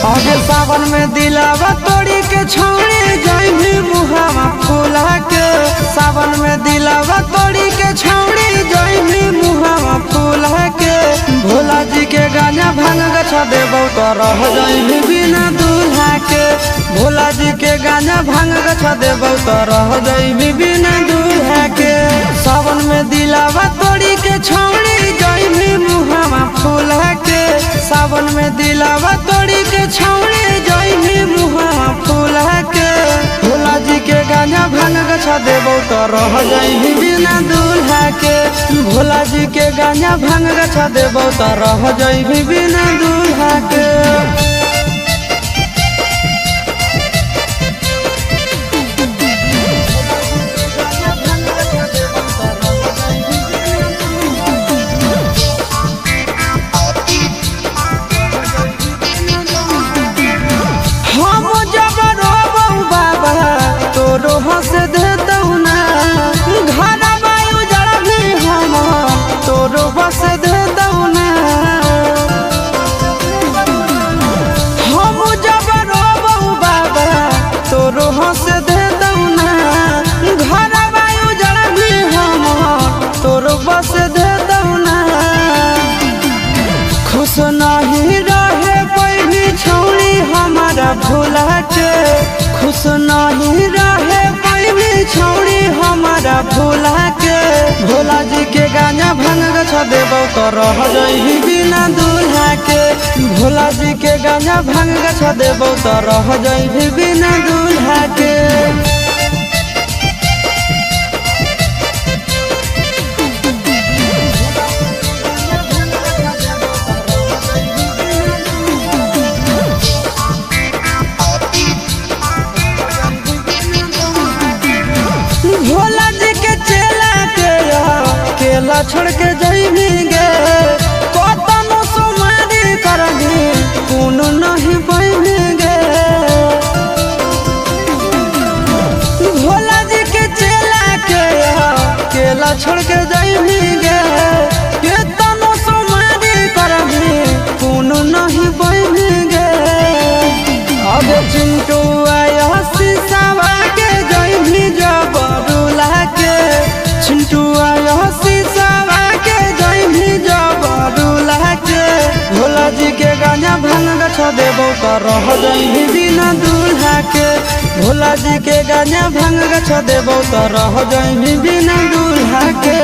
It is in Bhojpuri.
आगे सावन में दिलावा तोड़ी के छौड़ी जाइबी मुहावा फूला के। सावन में दिलावा तोड़ी के छौड़ी जाइबी मुहावा फूला के। भोला जी के गाना भांग गछा देबौ तो रह जाइबी बिना दूल्हा के। भोला जी के गाना भांग गछा देबौ तो रह जाइबी बिना दूल्हा के। सावन में दिलावा तोड़ी के छौड़ी जाइबी मुहावा फूला के। सावन में दिलावा तोड़ी के छौड़ी जाइबी मुहावा फूला के। भोला जी के गाना भांग गछा देबौ तो रह जाइबी बिना दूल्हा के। भोला जी के गाना भांग गछा देबौ तो रह जाइबी बिना दूल्हा के। हंस देतौ ना घर वायु जड़ भी हम तोरो बस देतौ ना। हम जब रोबौ बाबा तोरो हंस देतौ ना घर वायु जड़ भी हम तोरो बस देतौ ना। खुश नहीं रहे कोई भी छौड़ी हमारा भोला के। खुश नहीं रहे छौड़ी हमारा भोला के। भोला जी के गाना भांग गछा देबौ तो रह जाइबी बिना दूल्हा के। भोला जी के गाना भांग गछा देबौ तो रह जाइबी बिना दूल्हा के। भोला जी के चेला के केला छोड़ के जाइबी गे। कतनो सोमारी करबी कोनो नहीं पाइबी गे। भोला जी के चेला के केला छोड़ के जाइबी गे। कतनो सोमारी करबी कोनो नहीं पाइबी गे। अब चिंटू आया शीशावा के जाइबी जब चिंटू आया शीशावा के जाइबी जब दूल्हा के। भोला जी के गाना भांग गछा देबौ तो रह जाइबी बिना दूल्हा के। भोला जी के गाना भांग गछा देबौ तो रह जाइबी बिना दूल्हा के।